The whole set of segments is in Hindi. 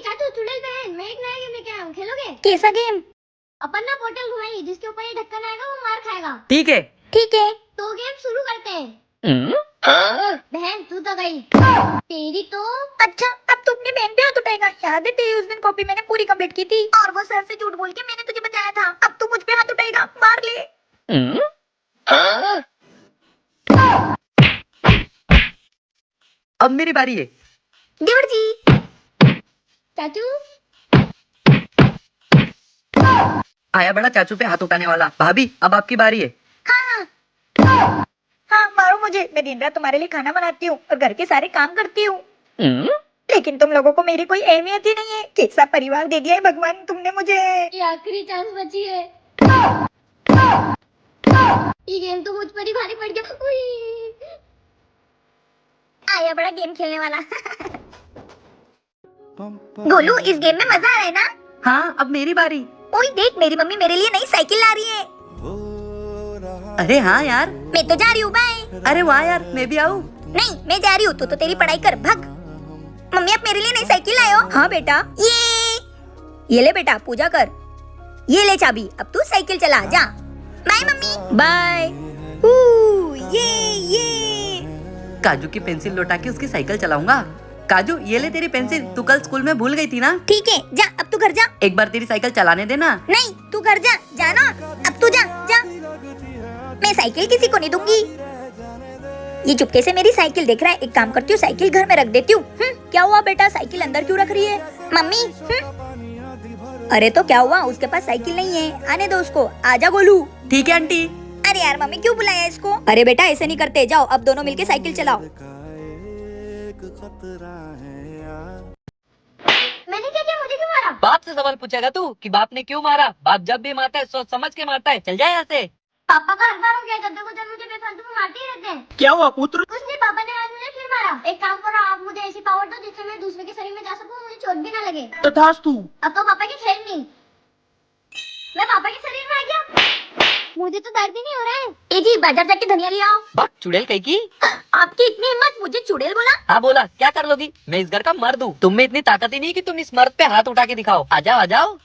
चाचू चुड़ैल बहन, मैं एक नया गेम लेके आया हूँ, खेलोगे? कैसा गेम? अपन ना पोर्टल घुमाएंगे, जिसके ऊपर ये ढक्कन आएगा वो मार खाएगा। ठीक है। ठीक है। तो गेम शुरू करते हैं। बहन तू तो गई, तेरी तो। अच्छा, अब तू अपनी बहन पे हाथ उठाएगा? याद है तेरी उस दिन कॉपी मैंने पूरी कंप्लीट की थी और वो सर से झूठ बोल के मैंने तुझे बचाया था। अब तू मुझ पे हाथ उठाएगा, मार ले। अब मेरी बारी है। देवर जी। चाचू आया बड़ा चाचू पे हाथ उठाने वाला। भाभी अब आपकी बारी है। हाँ, मारो मुझे। मैं दिन रात तुम्हारे लिए खाना बनाती हूँ और घर के सारे काम करती हूँ, लेकिन तुम लोगों को मेरी कोई अहमियत ही नहीं है। कैसा परिवार दे दिया है भगवान तुमने मुझे। ये आखिरी चांस बची है। ये गेम तो मुझ पर ही भारी पड़ गया। उई। आया बड़ा गेम खेलने वाला। गोलू, इस गेम में मजा आ रहा है ना? हाँ, अब मेरी बारी। ओए देख, मेरी मम्मी मेरे लिए नई साइकिल ला रही है। अरे हाँ यार। मैं तो जा रही हूँ, बाय। अरे वाह यार, मैं भी आऊँ? नहीं, मैं जा रही हूँ, तू तो तेरी पढ़ाई कर, भाग। मम्मी आप मेरे लिए नई साइकिल लाए हो? हाँ बेटा। ये ले बेटा, पूजा कर। ये ले चाबी, अब तू साइकिल चला, जा। Bye mummy. बाय। ये काजू की पेंसिल लौटा के उसकी साइकिल चलाऊंगा। काजू ये ले तेरी पेंसिल, तू कल स्कूल में भूल गई थी ना? ठीक है, जा अब तू घर जा। एक बार तेरी साइकिल चलाने देना। नहीं, तू घर जा, जाना। अब तू जा, जा। मैं साइकिल किसी को नहीं दूंगी। ये चुपके से मेरी साइकिल देख रहा है। एक काम करती हूँ, साइकिल घर में रख देती हूँ। क्या हुआ बेटा, साइकिल अंदर क्यों रख रही है? मम्मी। अरे तो क्या हुआ, उसके पास साइकिल नहीं है, आने दो उसको। आजा गोलू। ठीक है आंटी। अरे यार मम्मी क्यों बुलाया इसको? अरे बेटा ऐसे नहीं करते, जाओ अब दोनों मिलके साइकिल चलाओ। मैंने क्या किया, मुझे क्यों मारा? बाप से सवाल पूछेगा तू कि बाप ने क्यों मारा? बाप जब भी मारता है सोच समझ के मारता है। चल जाए यहाँ से। पापा का हर बार हो गया, जब देखो जब मुझे बेफालतू में मारते ही रहते हैं। क्या हुआ पुत्र? कुछ नहीं, पापा ने आज मुझे फिर मारा। एक काम करो, आप मुझे ऐसी पावर दो जिससे मैं दूसरे के शरीर में जा सकूं, मुझे चोट भी ना लगे। तथास्तु। अब तो पापा की खेल नहीं, मैं पापा के शरीर में आ गया। मुझे तो दर्द ही नहीं हो रहा है। ए जी, बाजार जाके धनिया ले आओ। बाप चुड़ैल कहीं की? आपकी इतनी हिम्मत, मुझे चुड़ैल बोला? हाँ बोला, क्या कर लोगी? मैं इस घर का मर्द हूँ। तुम में इतनी ताकत ही नहीं कि तुम इस मर्द पे हाथ उठा के दिखाओ। आ जाओ आ जाओ।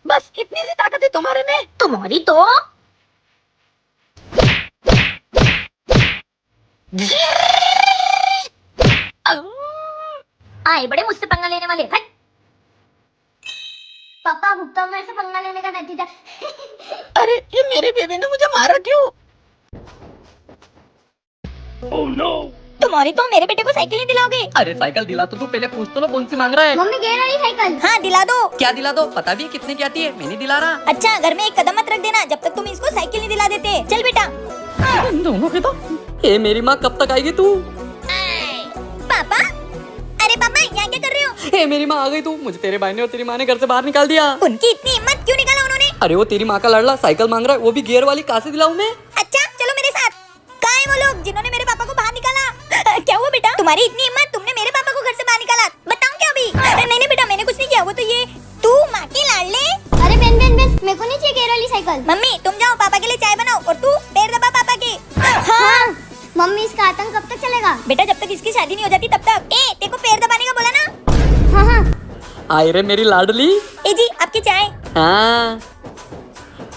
बस इतनी सी ताकत है तुम्हारे में? तुम्हारी तो। आए बड़े मुझसे पंगा लेने वाले, हट। पापा भुगता हूँ मैं से पंगा लेने का नतीजा। अरे ये मेरे बेबे ने मुझे मारा क्यों? Oh no! तुम्हारी तो मेरे बेटे को साइकिल नहीं दिलाओगे? अरे साइकिल दिला तो तू पहले पूछ तो लो कौन सी मांग रहा है। मम्मी गेयर वाली साइकिल। हाँ दिला दो। क्या दिला दो? पता भी है कितने की आती है? मैं नहीं दिला रहा। अच्छा, घर में एक कदम मत रख देना जब तक तुम इसको साइकिल नहीं दिला देते। चल बेटा। दोनों के तो। ए मेरी माँ कब तक आएगी तू? पापा, अरे पापा यहाँ क्या कर रहे हो? ए मेरी माँ आ गई तू। मुझे तेरे भाई ने और तेरी माँ ने घर से बाहर निकाल दिया। उनकी इतनी हिम्मत क्यों निकाला उन्होंने? अरे वो तेरी माँ का लड़ला साइकिल मांग रहा है, वो भी गियर वाली। कहाँ से दिलाऊं मैं? अच्छा चलो मेरे साथ। कहाँ है वो लोग जिन्होंने मेरे पापा को बाहर निकाला? क्या हुआ बेटा, तुम्हारी इतनी हिम्मत, तुमने मेरे पापा को घर से बाहर निकाला? बताऊं क्या अभी? नहीं नहीं बेटा, मैंने कुछ नहीं किया। वो तो ये तू माँ के लाडले। अरे बेन बेन बेन, मेरे को नहीं चाहिए गेयर वाली साइकिल। मम्मी तुम जाओ पापा के लिए चाय बनाओ और तू पैर दबा पापा के। हाँ मम्मी इसका आतंक कब तक चलेगा? बेटा, जब तक इसकी शादी नहीं हो जाती तब तक। ए तेरे को पैर दबाने का बोला ना? हाँ हाँ। आए रे मेरी लाडली। ए जी आपकी चाय। हाँ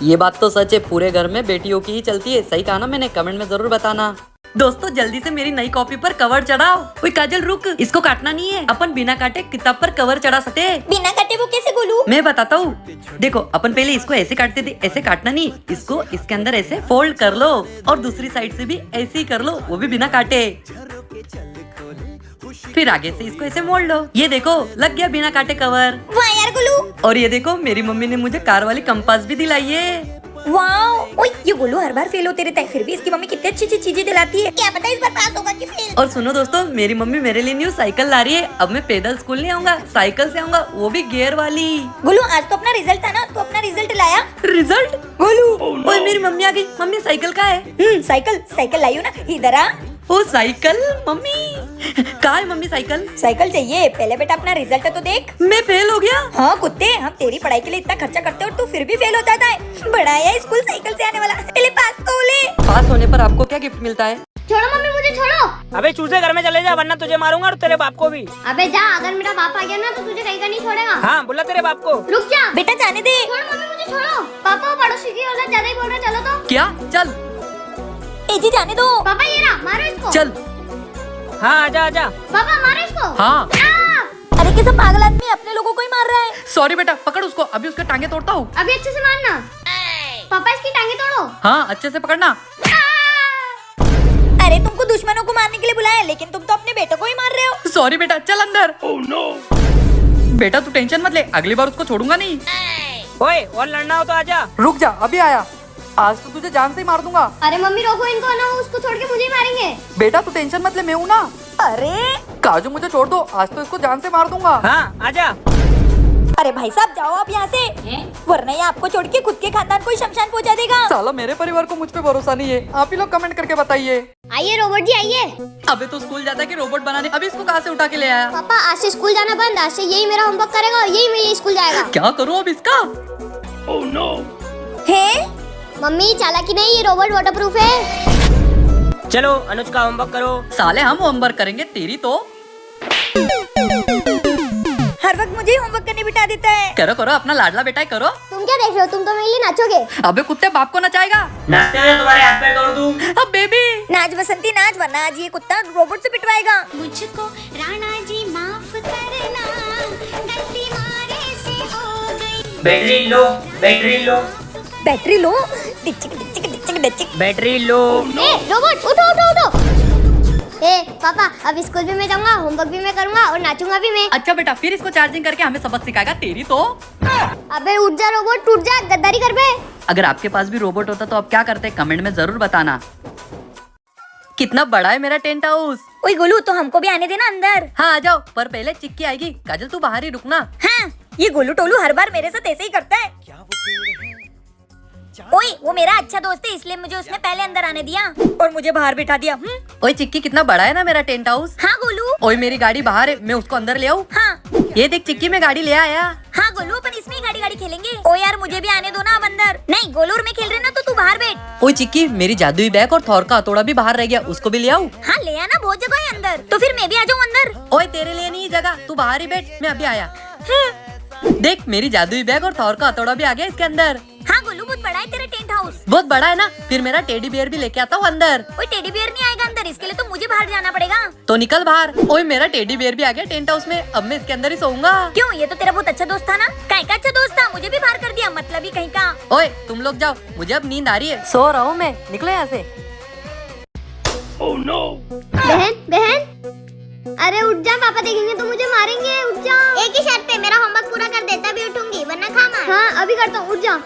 ये बात तो सच है, पूरे घर में बेटियों की ही चलती है। सही कहा ना मैंने? कमेंट में जरूर बताना। दोस्तों जल्दी से मेरी नई कॉपी पर कवर चढ़ाओ। ओए काजल रुक, इसको काटना नहीं है। अपन बिना काटे किताब पर कवर चढ़ा सकते। बिना काटे वो कैसे गोलू? मैं बताता हूँ। देखो अपन पहले इसको ऐसे काटते थे, ऐसे काटना नहीं। इसको इसके अंदर ऐसे फोल्ड कर लो और दूसरी साइड से भी ऐसे ही कर लो, वो भी बिना काटे। फिर आगे से इसको ऐसे मोड़ लो। ये देखो लग गया बिना काटे कवर। वाह यार गोलू। और ये देखो मेरी मम्मी ने मुझे कार वाली कंपास भी दिलाई है। वाओ, ओए ये गोलू हर बार फेल होते रहता है, फिर भी इसकी मम्मी कितनी अच्छी अच्छी चीजें दिलाती है। क्या पता इस बार पास होगा कि फेल। और सुनो दोस्तों, मेरी मम्मी मेरे लिए न्यू साइकिल ला रही है। अब मैं पैदल स्कूल नहीं आऊंगा, साइकिल से आऊंगा, वो भी गियर वाली। गोलू आज तो अपना रिजल्ट था ना, तो अपना रिजल्ट लाया? रिजल्ट? गोलू ओए मेरी मम्मी आ गई। मम्मी साइकिल का है? साइकिल साइकिल लाई हो ना, इधर आ। ओ साइकिल मम्मी कहाँ है? मम्मी साइकिल साइकिल चाहिए। पहले बेटा अपना रिजल्ट तो देख। मैं फेल हो गया। हाँ कुत्ते, हम तेरी पढ़ाई के लिए इतना खर्चा करते हो और तू फिर भी फेल हो जाता है। बड़ा है स्कूल साइकिल से आने वाला। पहले पास तो ले। पास होने पर आपको क्या गिफ्ट मिलता है? छोड़ो मम्मी, मुझे छोड़ो। अबे चूजे घर में चले जा वरना तुझे मारूंगा और तेरे बाप को भी। अबे जा, अगर मेरा बाप आ गया ना तो तुझे कहीं का नहीं छोड़ेगा। हाँ बुला तेरे बाप को। रुक जा बेटा जाने दे। छोड़ मम्मी, मुझे छोड़ो। पापा वो पड़ोसी की औलाद ज्यादा ही बोल रहा है, चलो तो। क्या? चल ए जी जाने दो। पापा ये रहा, मारो इसको। चल। हाँ आजा आजा। पापा मारो इसको। हाँ। अरे कैसा पागल आदमी अपने लोगों को ही मार रहा है। सॉरी बेटा, पकड़ उसको, अभी उसके टांगे तोड़ता हूँ। अभी अच्छे से मारना। पापा इसकी टांगे तोड़ो। हाँ अच्छे से पकड़ना। अरे तुमको दुश्मनों को मारने के लिए बुलाया लेकिन तुम तो अपने बेटे को ही मार रहे हो। सॉरी बेटा, चल अंदर। बेटा तू टेंशन मत ले, अगली बार उसको छोड़ूंगा नहीं। ओए और लड़ना हो तो आजा। रुक जा, अभी आया। आज तो तुझे जान से ही मार दूंगा। अरे मम्मी रोको इनको ना, उसको छोड़ के मुझे ही मारेंगे। बेटा तू टेंशन मत ले, मैं हूँ ना। अरे काजू मुझे छोड़ दो, आज तो इसको जान से मार दूंगा। हाँ आजा। अरे भाई साहब जाओ आप यहाँ से, वरना ये आपको छोड़ के खुद के खानदान को ही शमशान पहुँचा देगा। साला मेरे परिवार को मुझ पे भरोसा नहीं है। आप ही लोग कमेंट करके बताइए। आइए रोबोट जी आइए। अबे तो स्कूल जाता है कि रोबोट बनाने, अभी इसको कहाँ से उठा के ले आया? पापा आज से स्कूल जाना बंद, आज से यही मेरा होमवर्क करेगा और यही मेरे लिए स्कूल जाएगा। क्या करूँ अब इसका? है मम्मी चालाकी नहीं, ये रोबोट वाटरप्रूफ है। चलो अनुज का होमवर्क करो। साले हम होमवर्क करेंगे, तेरी तो। हर वक्त मुझे ही होमवर्क करने बिठा देता है। करो करो, अपना लाडला बेटा है, करो। तुम क्या देख रहे हो, तुम तो मेरे लिए नाचोगे। अबे कुत्ते बाप को नचाएगा। नाचते हुए तुम्हारे हाथ पैर तोड़ दूं। अब बेबी नाच बसंती नाच, वरना आज ये कुत्ता रोबोट से पिटवाएगा। मुझको राणा जी माफ करना, गलती मारे से हो गई। Battery low, battery low, battery low. डिचिक डिचिक डिचिक डिचिक। Battery low. ए रोबोट उठो उठो उठो। ए पापा अब स्कूल भी मैं जाऊंगा, होमवर्क भी मैं करूंगा और नाचूंगा भी मैं। अच्छा बेटा, फिर इसको चार्जिंग करके हमें सबक सिखाएगा, तेरी तो। अबे उठ जा रोबोट, टूट जा, गद्दारी कर बे। अगर आपके पास भी रोबोट होता तो आप क्या करते, कमेंट में जरूर बताना। कितना बड़ा है मेरा टेंट हाउस। ओए गोलू तो हमको भी आने देना अंदर। हाँ आ जाओ, पर पहले चिक्की आएगी। काजल तू बाहर ही रुकना। हाँ ये गोलू टोलू हर बार मेरे साथ ऐसे ही करता है। ओए वो मेरा अच्छा दोस्त है इसलिए मुझे उसने पहले अंदर आने दिया और मुझे बाहर बिठा दिया। ओए चिक्की, कितना बड़ा है ना मेरा टेंट हाउस। हाँ गोलू। ओए मेरी गाड़ी बाहर है, मैं उसको अंदर ले आऊँ? हाँ ये देख चिक्की, मैं गाड़ी ले आया। हाँ गोलू अपन इसमें ही गाड़ी गाड़ी खेलेंगे। ओ यार मुझे भी आने दो ना अब अंदर। नहीं गोलू और मैं खेल रहे ना तो तू बाहर बैठ। ओए चिक्की, मेरी जादुई बैग और थॉर का हथौड़ा भी बाहर रह गया, उसको भी ले आऊँ? हाँ ले आना, बहुत जगह है अंदर। तो फिर मैं भी आ जाऊँ अंदर। ओए तेरे लिए नहीं जगह, तू बाहर ही बैठ, मैं अभी आया। देख मेरी जादुई बैग और थॉर का हथौड़ा भी आ गया इसके अंदर। हाँ गोलू बहुत बड़ा है तेरा टेंट हाउस। बहुत बड़ा है ना, फिर मेरा टेडी बियर भी लेके आता हूँ अंदर। कोई टेडी बियर नहीं आएगा अंदर, इसके लिए तो मुझे बाहर जाना पड़ेगा। तो निकल बाहर। ओए मेरा टेडी बियर भी आ गया टेंट हाउस में, अब मैं इसके अंदर ही सोऊंगा। क्यों, ये तो तेरा बहुत अच्छा दोस्त था ना। कहीं का अच्छा दोस्त था, मुझे भी बाहर कर दिया, मतलब ही कहीं का। ओए तुम लोग जाओ, मुझे अब नींद आ रही है, सो रहा हूँ मैं, निकलो यहाँ से। बहन बहन अरे उठ जा, पापा देखेंगे तो मुझे मारेंगे। उठ जा। एक ही शर्त पे, मेरा होमवर्क पूरा कर दे तभी उठूंगी, वरना खा मार। हाँ अभी करता हूँ, उठ जा।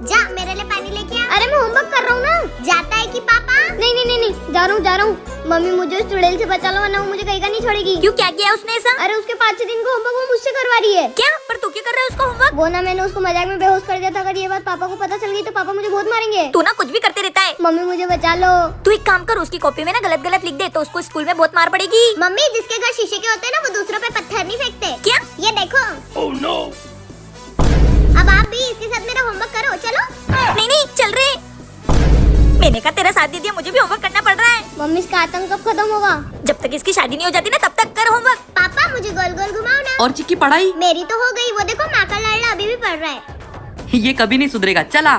जा मेरे लिए पानी लेके आ। अरे मैं होमवर्क कर रहा हूँ ना। जाता है कि पापा? नहीं नहीं नहीं नहीं, जा रहा हूँ। मम्मी मुझे उस चुड़ैल से बचा लो वरना वो मुझे कहीं का नहीं छोड़ेगी। क्यों, क्या किया उसने ऐसा? अरे उसके 5-6 दिन का होमवर्क वो मुझसे करवा रही है। क्या, पर तू क्यों कर रहा है उसको होमवर्क? वो ना मैंने उसको मजाक में बेहोश कर दिया था, अगर ये बात पापा को पता चल गई तो पापा मुझे बहुत मारेंगे। तू ना कुछ भी करते रहता है। मम्मी मुझे बचा लो। तू एक काम कर, उसकी कॉपी में ना गलत गलत लिख दे तो उसको स्कूल में बहुत मार पड़ेगी। मम्मी जिसके घर शीशे के होते हैं ना वो दूसरों पे पत्थर नहीं फेंकते। क्या? ये देखो। अब आप भी इसके साथ मेरा होमवर्क करो, चलो। नहीं नहीं चल रहे। मैंने कहा तेरा साथ दे दिया, मुझे भी होमवर्क करना पड़ रहा है। मम्मी इसका आतंक कब खत्म होगा? जब तक इसकी शादी नहीं हो जाती ना तब तक कर होमवर्क। पापा मुझे गोल गोल घुमाओ ना। और चिक्की पढ़ाई? मेरी तो हो गई, वो देखो माँ का लाडला अभी भी पढ़ रहा है। ये कभी नहीं सुधरेगा। चला,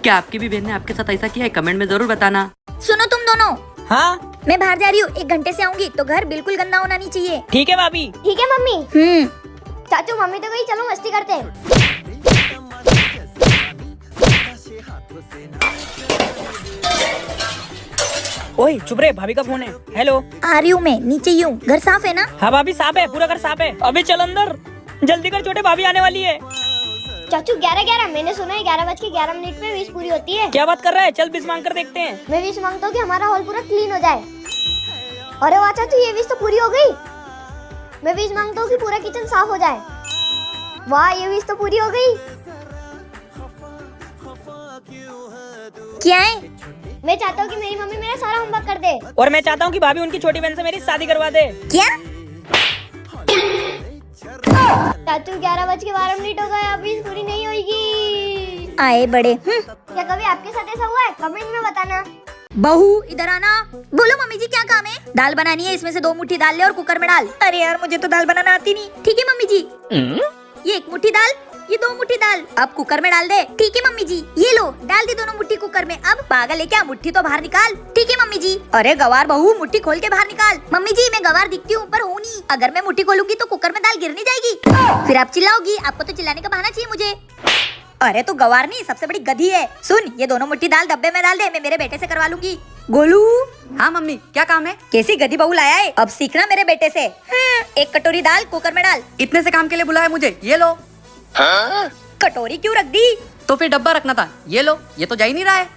क्या आपकी भी बहन ने आपके साथ ऐसा किया है? कमेंट में जरूर बताना। सुनो तुम दोनों, हाँ मैं बाहर जा रही हूँ, 1 घंटे से आऊंगी तो घर बिल्कुल गंदा होना नहीं चाहिए। ठीक है भाभी। ठीक है मम्मी। चाचू मम्मी तो गई, चलो मस्ती करते हैं। ओए चुप रे, भाभी का फोन है। हेलो। आ रही हूँ मैं, नीचे ही हूँ। घर साफ है ना? हाँ भाभी साफ है, पूरा घर साफ है। अभी चल अंदर, जल्दी कर छोटे, भाभी आने वाली है। चाचू 11:11, मैंने सुना है 11:11 पे विश पूरी होती है। क्या बात कर रहा है, चल विश मांग कर देखते हैं। मैं विश मांगता हूँ कि हमारा हॉल पूरा क्लीन हो जाए। अरे वाह चाचू, ये विश तो पूरी हो गई। मैं विश मांगता हूँ कि पूरा किचन साफ हो जाए। वाह ये विश तो पूरी हो गई। क्या है? मैं चाहता हूँ कि मेरी मम्मी मेरा सारा होमवर्क कर दे। और मैं चाहता हूँ कि भाभी उनकी छोटी बहन से मेरी शादी करवा दे। क्या? चाचू 11:12 हो गए, अभी पूरी नहीं होगी। आए बड़े। क्या कभी आपके साथ ऐसा हुआ है? कमेंट में बताना। बहू इधर आना। बोलो मम्मी जी क्या काम है? दाल बनानी है, इसमें से 2 मुट्ठी दाल ले और कुकर में डाल। अरे यार मुझे तो दाल बनाना आती नहीं। ठीक है मम्मी जी। ये 1 मुट्ठी दाल, ये 2 मुट्ठी दाल अब कुकर में डाल दे। ठीक है मम्मी जी। ये लो डाल दी दोनों मुट्ठी कुकर में। अब पागल है क्या, मुट्ठी तो बाहर निकाल। ठीक है मम्मी जी। अरे गवार बहू मुट्ठी खोल के बाहर निकाल। मम्मी जी मैं गवार दिखती हूँ पर हूँ नहीं। अगर मैं मुट्ठी खोलूंगी तो कुकर में दाल गिर नहीं जाएगी। फिर आप चिल्लाओगी, आपको तो चिल्लाने का बहाना चाहिए मुझे। अरे तू गवार नहीं सबसे बड़ी गधी है। सुन ये दोनों मुट्ठी दाल डब्बे में डाल दे, मैं मेरे बेटे से करवा लूंगी। गोलू। हाँ मम्मी क्या काम है? कैसी गधी बहू लाया है, अब सीखना मेरे बेटे से। 1 कटोरी दाल कुकर में डाल। इतने से काम के लिए बुलाया मुझे, ये लो। कटोरी क्यों रख दी? तो फिर डब्बा रखना था, ये लो। ये तो जा ही नहीं रहा है।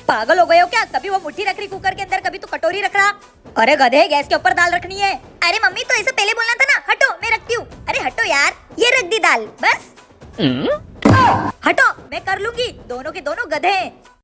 पागल हो गए हो क्या? कभी वो मुट्ठी रख रही कुकर के अंदर, कभी तो कटोरी रख रहा। अरे गधे गैस के ऊपर दाल रखनी है। अरे मम्मी तो ऐसे पहले बोलना था ना। हटो मैं रखती हूँ। अरे हटो यार, ये रख दी दाल बस। हटो मैं कर लूंगी, दोनों के दोनों गधे हैं।